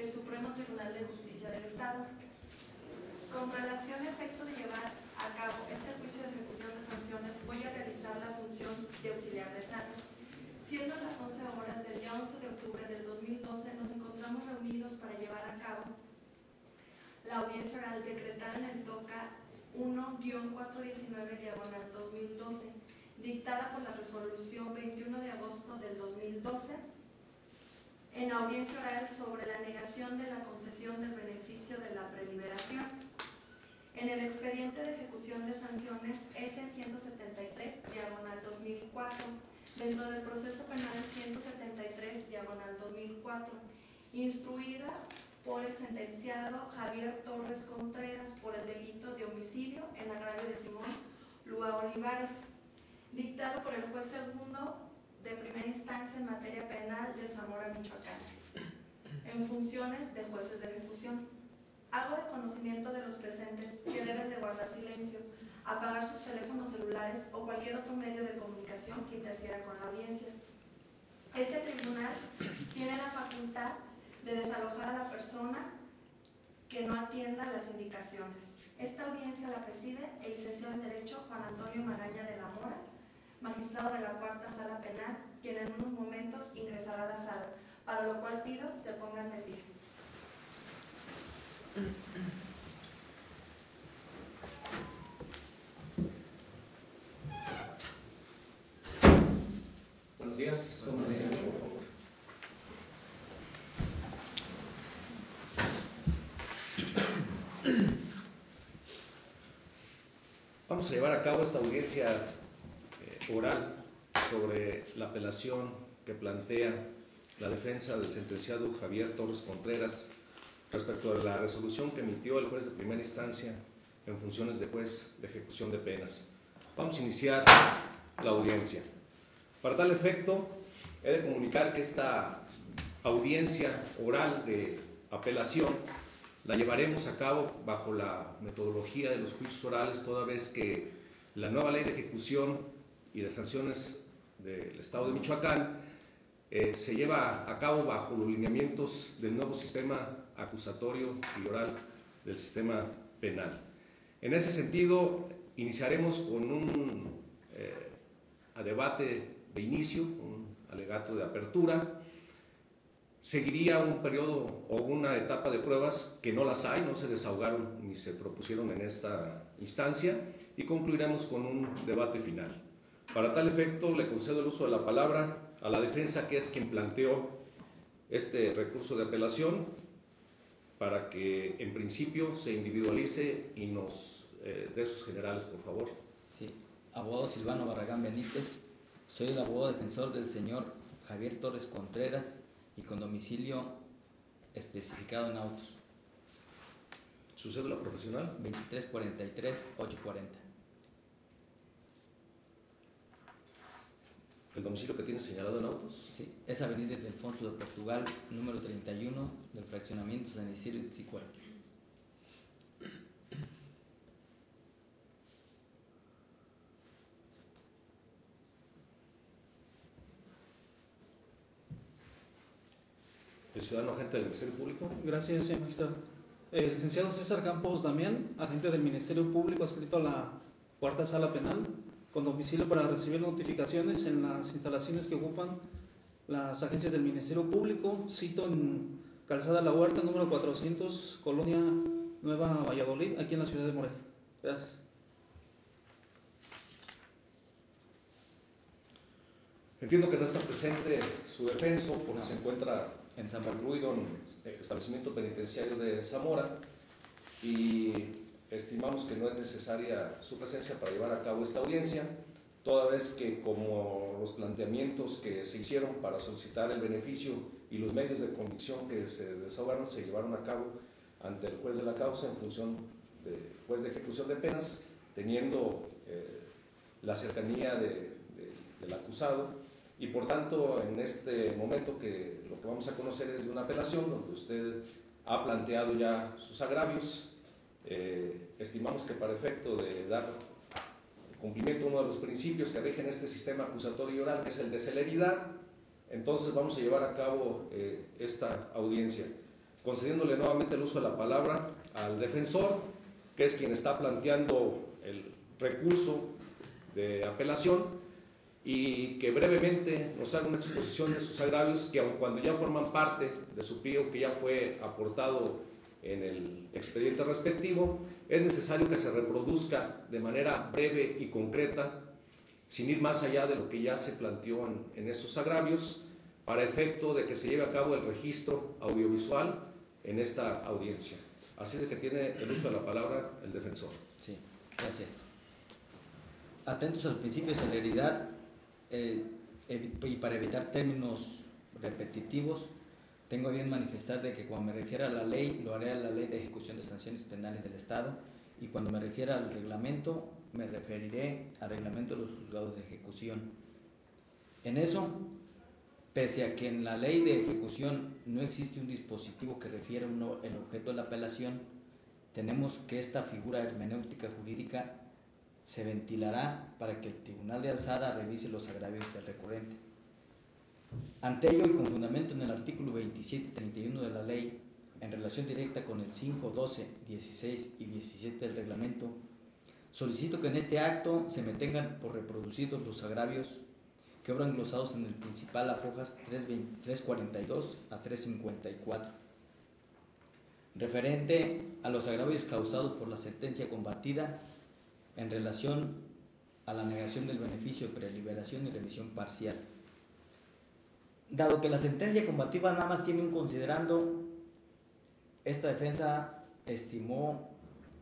del Supremo Tribunal de Justicia del Estado. Con relación al efecto de llevar a cabo este juicio de ejecución de sanciones, voy a realizar la función de auxiliar de sala. Siendo las 11 horas del día 11 de octubre del 2012, nos encontramos reunidos para llevar a cabo la audiencia oral decretada en el TOCA 1-419/2012, dictada por la resolución 21 de agosto del 2012, en audiencia oral sobre la negación de la concesión del beneficio de la preliberación. En el expediente de ejecución de sanciones S-173/2004, dentro del proceso penal 173/2004, instruida por el sentenciado Javier Torres Contreras por el delito de homicidio en agravio de Simón Lua Olivares, dictado por el juez segundo de primera instancia en materia penal de Zamora, Michoacán, en funciones de jueces de ejecución. Hago de conocimiento de los presentes que deben de guardar silencio, apagar sus teléfonos celulares o cualquier otro medio de comunicación que interfiera con la audiencia. Este tribunal tiene la facultad de desalojar a la persona que no atienda las indicaciones. Esta audiencia la preside el licenciado en Derecho Juan Antonio Magaña de la Mora, magistrado de la Cuarta Sala Penal, quien en unos momentos ingresará a la sala, para lo cual pido se pongan de pie. Buenos días. Buenos días. Vamos a llevar a cabo esta audiencia oral sobre la apelación que plantea la defensa del sentenciado Javier Torres Contreras respecto a la resolución que emitió el juez de primera instancia en funciones de juez de ejecución de penas. Vamos a iniciar la audiencia. Para tal efecto, he de comunicar que esta audiencia oral de apelación la llevaremos a cabo bajo la metodología de los juicios orales, toda vez que la nueva ley de ejecución y de sanciones del Estado de Michoacán se lleva a cabo bajo los lineamientos del nuevo sistema acusatorio y oral del sistema penal. En ese sentido, iniciaremos con un debate de inicio, un alegato de apertura. Seguiría un periodo o una etapa de pruebas que no las hay, no se desahogaron ni se propusieron en esta instancia, y concluiremos con un debate final. Para tal efecto, le concedo el uso de la palabra a la defensa, que es quien planteó este recurso de apelación, para que en principio se individualice y nos dé sus generales, por favor. Sí, abogado Silvano Barragán Benítez, soy el abogado defensor del señor Javier Torres Contreras y con domicilio especificado en autos. ¿Su cédula profesional? 2343-840. ¿El domicilio que tiene señalado en autos? Sí, es Avenida Ildefonso de Portugal, número 31, del fraccionamiento San Isidro y Tzicual. ¿El ciudadano agente del Ministerio Público? Gracias, magistrado. El licenciado César Campos Damián, agente del Ministerio Público adscrito a la Cuarta Sala Penal, con domicilio para recibir notificaciones en las instalaciones que ocupan las agencias del Ministerio Público. Cito en Calzada La Huerta, número 400, Colonia Nueva Valladolid, aquí en la ciudad de Morelia. Gracias. Entiendo que no está presente su defenso porque se encuentra en San Recluido, en el establecimiento penitenciario de Zamora, y estimamos que no es necesaria su presencia para llevar a cabo esta audiencia, toda vez que, como los planteamientos que se hicieron para solicitar el beneficio y los medios de convicción que se desahogaron se llevaron a cabo ante el juez de la causa en función de juez de ejecución de penas, teniendo la cercanía del acusado. Y por tanto, en este momento que lo que vamos a conocer es de una apelación donde usted ha planteado ya sus agravios, estimamos que para efecto de dar cumplimiento a uno de los principios que rigen este sistema acusatorio y oral, que es el de celeridad, entonces vamos a llevar a cabo esta audiencia. concediéndole nuevamente el uso de la palabra al defensor, que es quien está planteando el recurso de apelación, y que brevemente nos haga una exposición de sus agravios, que aun cuando ya forman parte de su pliego que ya fue aportado en el expediente respectivo, es necesario que se reproduzca de manera breve y concreta, sin ir más allá de lo que ya se planteó en esos agravios, para efecto de que se lleve a cabo el registro audiovisual en esta audiencia. Así de que tiene el uso de la palabra el defensor. Sí, gracias. Atentos al principio de celeridad y para evitar términos repetitivos, tengo bien manifestar de que cuando me refiera a la ley, lo haré a la Ley de Ejecución de Sanciones Penales del Estado, y cuando me refiera al reglamento, me referiré al reglamento de los juzgados de ejecución. En eso, pese a que en la ley de ejecución no existe un dispositivo que refiera el objeto de la apelación, tenemos que esta figura hermenéutica jurídica se ventilará para que el Tribunal de Alzada revise los agravios del recurrente. Ante ello, y con fundamento en el artículo 27 y 31 de la ley, en relación directa con el 5, 12, 16 y 17 del reglamento, solicito que en este acto se me tengan por reproducidos los agravios que obran glosados en el principal a fojas 342 a 354, referente a los agravios causados por la sentencia combatida en relación a la negación del beneficio de preliberación y remisión parcial. Dado que la sentencia combativa nada más tiene un considerando, esta defensa estimó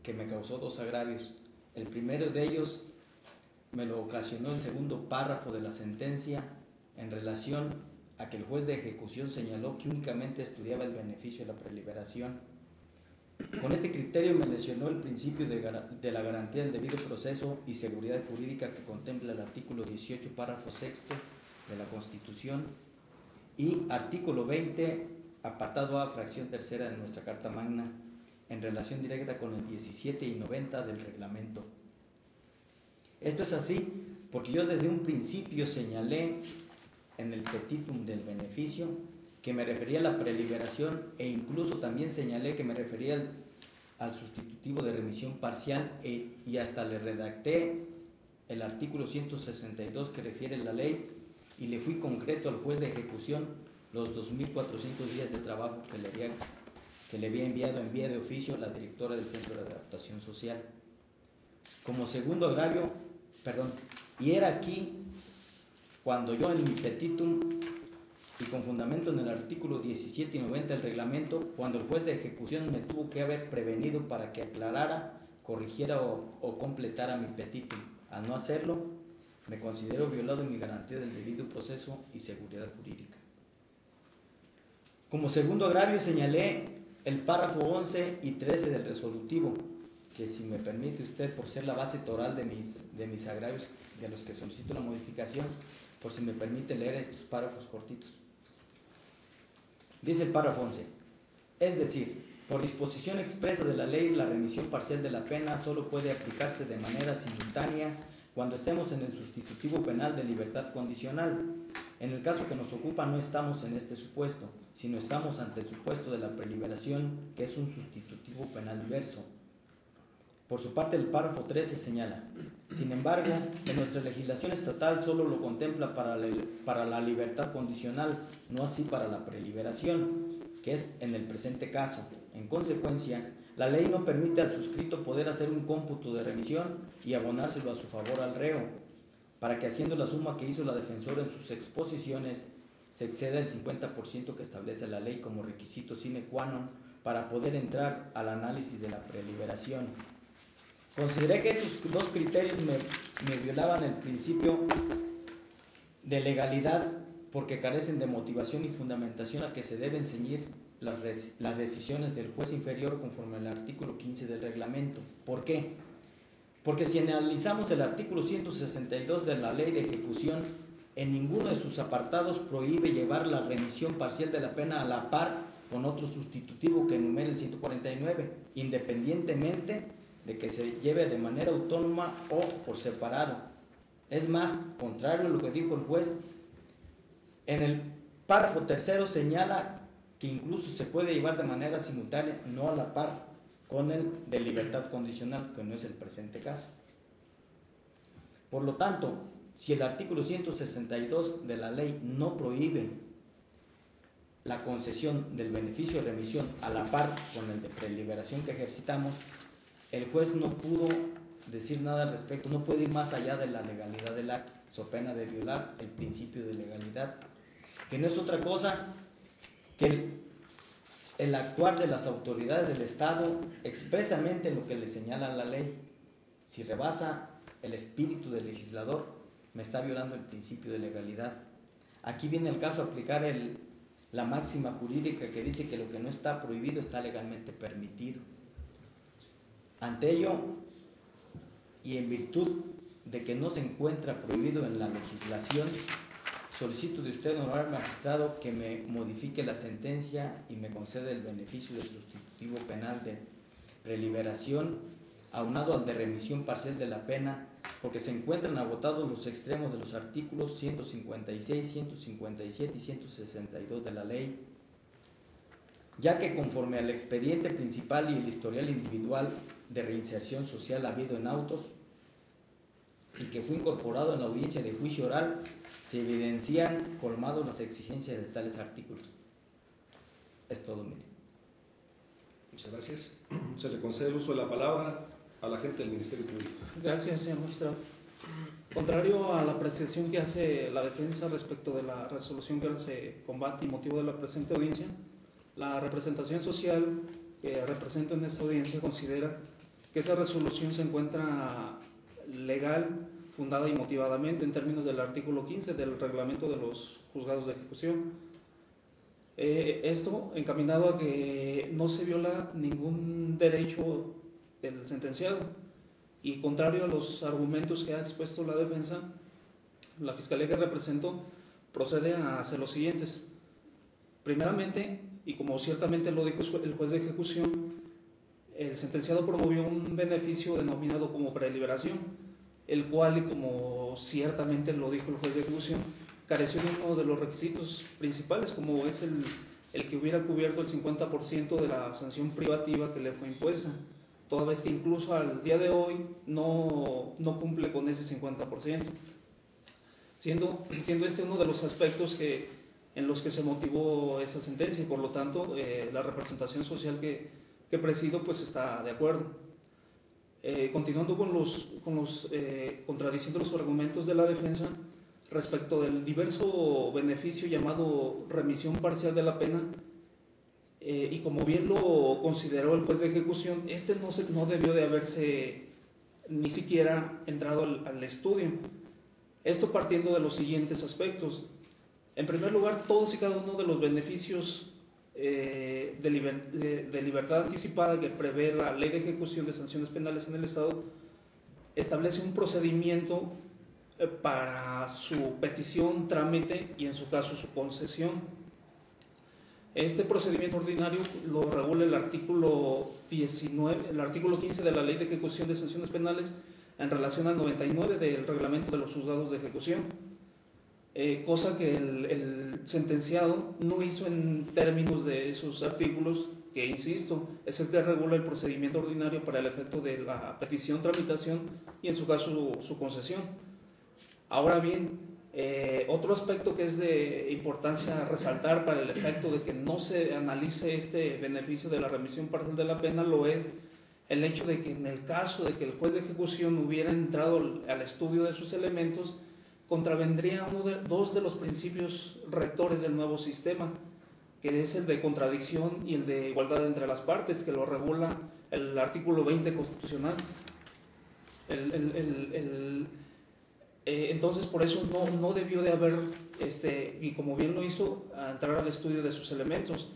que me causó dos agravios. El primero de ellos me lo ocasionó el segundo párrafo de la sentencia en relación a que el juez de ejecución señaló que únicamente estudiaba el beneficio de la preliberación. Con este criterio me lesionó el principio de la garantía del debido proceso y seguridad jurídica que contempla el artículo 18, párrafo sexto de la Constitución y artículo 20, apartado A, fracción tercera de nuestra Carta Magna, en relación directa con el 17 y 90 del reglamento. Esto es así porque yo desde un principio señalé en el petitum del beneficio que me refería a la preliberación e incluso también señalé que me refería al sustitutivo de remisión parcial y hasta le redacté el artículo 162 que refiere la ley y le fui concreto al juez de ejecución los 2.400 días de trabajo que le había enviado en vía de oficio la directora del Centro de Adaptación Social. Como segundo agravio, y era aquí cuando yo en mi petitum y con fundamento en el artículo 17 y 90 del reglamento, cuando el juez de ejecución me tuvo que haber prevenido para que aclarara, corrigiera o completara mi petitum. Al no hacerlo, me considero violado en mi garantía del debido proceso y seguridad jurídica. Como segundo agravio señalé el párrafo 11 y 13 del resolutivo, que si me permite usted, por ser la base toral de mis agravios, de los que solicito la modificación, por si me permite leer estos párrafos cortitos. Dice el párrafo 11, es decir, por disposición expresa de la ley, la remisión parcial de la pena solo puede aplicarse de manera simultánea cuando estemos en el sustitutivo penal de libertad condicional. En el caso que nos ocupa no estamos en este supuesto, sino estamos ante el supuesto de la preliberación, que es un sustitutivo penal diverso. Por su parte, el párrafo 13 señala, sin embargo, que nuestra legislación estatal solo lo contempla para la libertad condicional, no así para la preliberación, que es en el presente caso. En consecuencia, la ley no permite al suscrito poder hacer un cómputo de remisión y abonárselo a su favor al reo, para que haciendo la suma que hizo la defensora en sus exposiciones, se exceda el 50% que establece la ley como requisito sine qua non para poder entrar al análisis de la preliberación. Consideré que esos dos criterios me violaban el principio de legalidad porque carecen de motivación y fundamentación a que se deben ceñir las decisiones del juez inferior conforme al artículo 15 del reglamento. ¿Por qué? Porque si analizamos el artículo 162 de la Ley de Ejecución, en ninguno de sus apartados prohíbe llevar la remisión parcial de la pena a la par con otro sustitutivo que enumera el 149, independientemente de que se lleve de manera autónoma o por separado. Es más, contrario a lo que dijo el juez, en el párrafo tercero señala que incluso se puede llevar de manera simultánea, no a la par con el de libertad condicional, que no es el presente caso. Por lo tanto, si el artículo 162 de la ley no prohíbe la concesión del beneficio de remisión a la par con el de preliberación que ejercitamos, el juez no pudo decir nada al respecto, no puede ir más allá de la legalidad del acto, so pena de violar el principio de legalidad, que no es otra cosa que el actuar de las autoridades del Estado expresamente en lo que le señala la ley. Si rebasa el espíritu del legislador, me está violando el principio de legalidad. Aquí viene el caso a aplicar la máxima jurídica que dice que lo que no está prohibido está legalmente permitido. Ante ello, y en virtud de que no se encuentra prohibido en la legislación, solicito de usted, honorable magistrado, que me modifique la sentencia y me conceda el beneficio del sustitutivo penal de preliberación, aunado al de remisión parcial de la pena, porque se encuentran agotados los extremos de los artículos 156, 157 y 162 de la ley, ya que conforme al expediente principal y el historial individual de reinserción social habido en autos y que fue incorporado en la audiencia de juicio oral, se evidencian colmados las exigencias de tales artículos. Es todo, mire. Muchas gracias. Se le concede el uso de la palabra al agente del Ministerio Público. Gracias, señor magistrado. Contrario a la apreciación que hace la defensa respecto de la resolución que se combate y motivo de la presente audiencia, la representación social que represento en esta audiencia considera que esa resolución se encuentra legal, fundada y motivadamente en términos del artículo 15 del reglamento de los juzgados de ejecución. Esto encaminado a que no se viola ningún derecho del sentenciado, y contrario a los argumentos que ha expuesto la defensa, la fiscalía que represento procede a hacer los siguientes. Primeramente, y como ciertamente lo dijo el juez de ejecución, el sentenciado promovió un beneficio denominado como preliberación, el cual, y como ciertamente lo dijo el juez de ejecución, careció de uno de los requisitos principales, como es el que hubiera cubierto el 50% de la sanción privativa que le fue impuesta, toda vez que incluso al día de hoy no cumple con ese 50%, siendo este uno de los aspectos en los que se motivó esa sentencia, y por lo tanto la representación social que presido pues está de acuerdo. Continuando contradiciendo los argumentos de la defensa respecto del diverso beneficio llamado remisión parcial de la pena, y como bien lo consideró el juez de ejecución, no debió de haberse ni siquiera entrado al estudio. Esto partiendo de los siguientes aspectos. En primer lugar, todos y cada uno de los beneficios de libertad anticipada que prevé la Ley de Ejecución de Sanciones Penales en el Estado establece un procedimiento para su petición, trámite y en su caso su concesión. Este procedimiento ordinario lo regula el artículo 19, el artículo 15 de la Ley de Ejecución de Sanciones Penales en relación al 99 del reglamento de los juzgados de ejecución, cosa que el sentenciado no hizo en términos de esos artículos, que insisto, es el que regula el procedimiento ordinario para el efecto de la petición, tramitación y en su caso su concesión. Ahora bien, otro aspecto que es de importancia resaltar para el efecto de que no se analice este beneficio de la remisión parcial de la pena lo es el hecho de que en el caso de que el juez de ejecución hubiera entrado al estudio de sus elementos, contravendría dos de los principios rectores del nuevo sistema, que es el de contradicción y el de igualdad entre las partes, que lo regula el artículo 20 constitucional. Entonces, por eso no debió de haber, y como bien lo hizo, a entrar al estudio de sus elementos.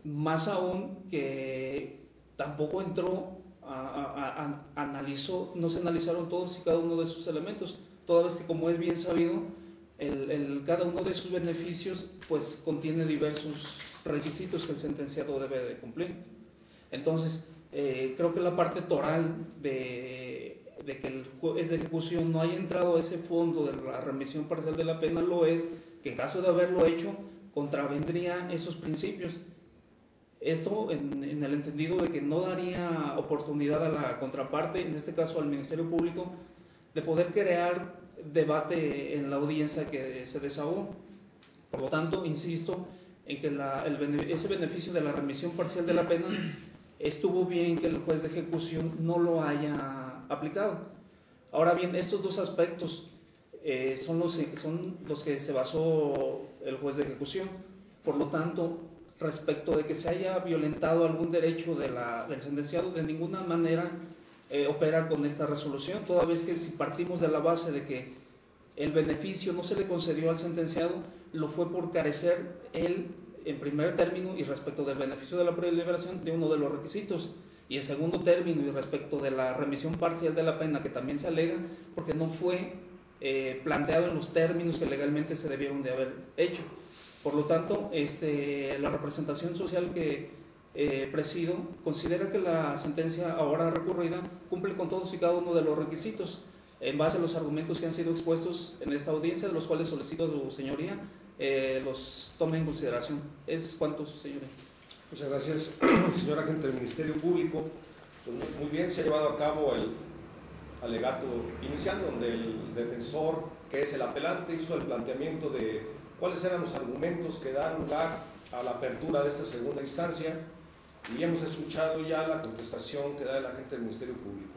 Más aún que tampoco entró, analizó, no se analizaron todos y cada uno de sus elementos, toda vez que, como es bien sabido, cada uno de sus beneficios pues contiene diversos requisitos que el sentenciado debe de cumplir. Entonces, creo que la parte toral de que el juez de ejecución no haya entrado a ese fondo de la remisión parcial de la pena lo es que, en caso de haberlo hecho, contravendría esos principios. Esto en el entendido de que no daría oportunidad a la contraparte, en este caso al Ministerio Público, de poder crear debate en la audiencia que se desahogó. Por lo tanto, insisto en que ese beneficio de la remisión parcial de la pena estuvo bien que el juez de ejecución no lo haya aplicado. Ahora bien, estos dos aspectos son los que se basó el juez de ejecución. Por lo tanto, respecto de que se haya violentado algún derecho del sentenciado, de ninguna manera opera con esta resolución, toda vez que si partimos de la base de que el beneficio no se le concedió al sentenciado, lo fue por carecer él, en primer término, y respecto del beneficio de la preliberación, de uno de los requisitos, y en segundo término, y respecto de la remisión parcial de la pena, que también se alega, porque no fue planteado en los términos que legalmente se debieron de haber hecho. Por lo tanto, la representación social que presido considera que la sentencia ahora recurrida cumple con todos y cada uno de los requisitos, en base a los argumentos que han sido expuestos en esta audiencia, de los cuales solicito a su señoría los tome en consideración. Es cuanto, su señoría. Muchas gracias, señor agente del Ministerio Público. Pues muy bien, se ha llevado a cabo el alegato inicial, donde el defensor, que es el apelante, hizo el planteamiento de cuáles eran los argumentos que dan lugar a la apertura de esta segunda instancia, y hemos escuchado ya la contestación que da el agente del Ministerio Público.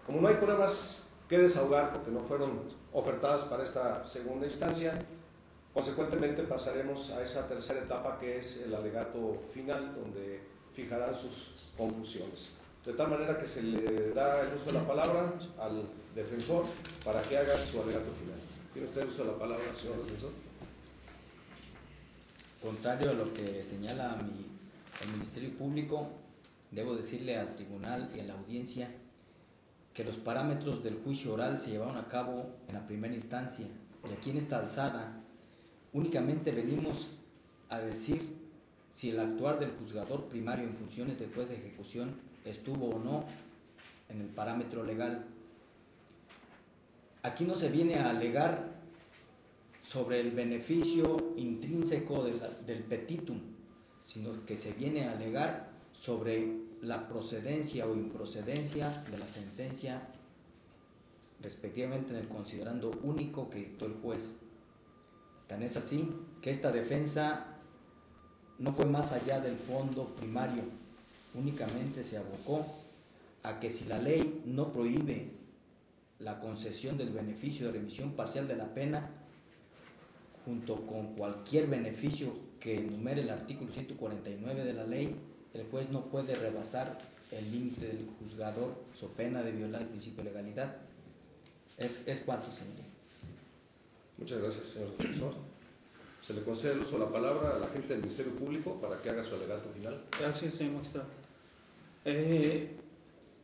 Como no hay pruebas que desahogar, porque no fueron ofertadas para esta segunda instancia, consecuentemente pasaremos a esa tercera etapa, que es el alegato final, donde fijarán sus conclusiones. De tal manera que se le da el uso de la palabra al defensor para que haga su alegato final. ¿Tiene usted el uso de la palabra, señor defensor? Contrario a lo que señala el Ministerio Público, debo decirle al tribunal y a la audiencia que los parámetros del juicio oral se llevaron a cabo en la primera instancia, y aquí en esta alzada únicamente venimos a decir si el actuar del juzgador primario en funciones de juez de ejecución estuvo o no en el parámetro legal. Aquí no se viene a alegar sobre el beneficio intrínseco del petitum, sino que se viene a alegar sobre la procedencia o improcedencia de la sentencia, respectivamente en el considerando único que dictó el juez. Tan es así que esta defensa no fue más allá del fondo primario, únicamente se abocó a que si la ley no prohíbe la concesión del beneficio de remisión parcial de la pena, junto con cualquier beneficio que enumere el artículo 149 de la ley, el juez no puede rebasar el límite del juzgador so pena de violar el principio de legalidad. Es cuanto, señoría. Muchas gracias, señor defensor. Se le concede el uso de la palabra al agente del Ministerio Público para que haga su alegato final. Gracias, señor magistrado.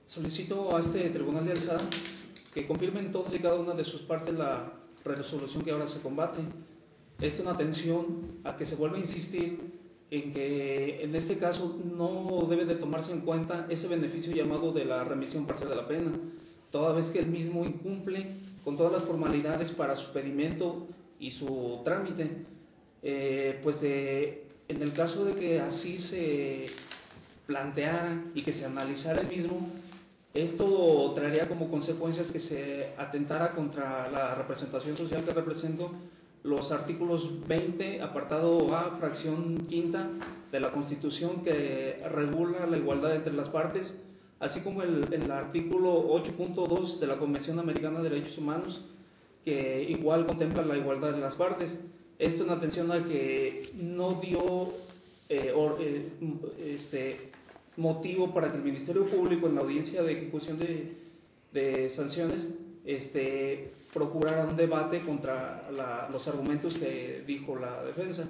Solicito a este tribunal de alzada que confirmen todas y cada una de sus partes la resolución que ahora se combate. Esta es una atención a que se vuelva a insistir en que en este caso no debe de tomarse en cuenta ese beneficio llamado de la remisión parcial de la pena, toda vez que el mismo incumple con todas las formalidades para su pedimento y su trámite. En el caso de que así se planteara y que se analizara el mismo, esto traería como consecuencias que se atentara contra la representación social que represento, los artículos 20, apartado A, fracción quinta de la Constitución, que regula la igualdad entre las partes, así como el artículo 8.2 de la Convención Americana de Derechos Humanos, que igual contempla la igualdad de las partes. Esto en atención a que no dio motivo para que el Ministerio Público en la audiencia de ejecución de sanciones procurara un debate contra los argumentos que dijo la defensa.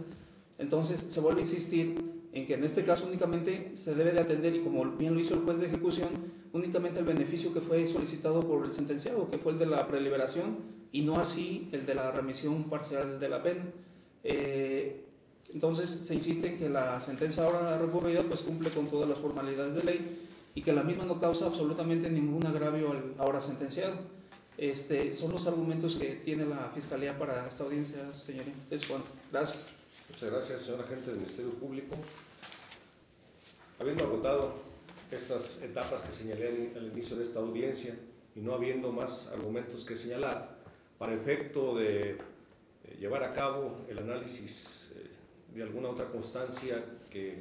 Entonces se vuelve a insistir en que en este caso únicamente se debe de atender, y como bien lo hizo el juez de ejecución, únicamente el beneficio que fue solicitado por el sentenciado, que fue el de la preliberación, y no así el de la remisión parcial de la pena. Entonces se insiste en que la sentencia ahora recurrida pues cumple con todas las formalidades de ley y que la misma no causa absolutamente ningún agravio al ahora sentenciado. Son los argumentos que tiene la Fiscalía para esta audiencia, señoría. Es cuanto. Gracias. Muchas gracias, señor agente del Ministerio Público. Habiendo agotado estas etapas que señalé al inicio de esta audiencia y no habiendo más argumentos que señalar, para efecto de llevar a cabo el análisis de alguna otra constancia que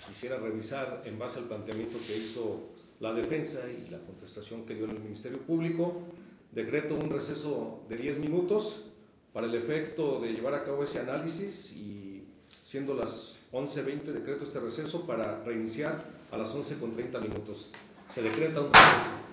quisiera revisar en base al planteamiento que hizo la defensa y la contestación que dio el Ministerio Público, decreto un receso de 10 minutos para el efecto de llevar a cabo ese análisis y siendo las 11:20 decreto este receso para reiniciar a las 11:30. Se decreta un receso.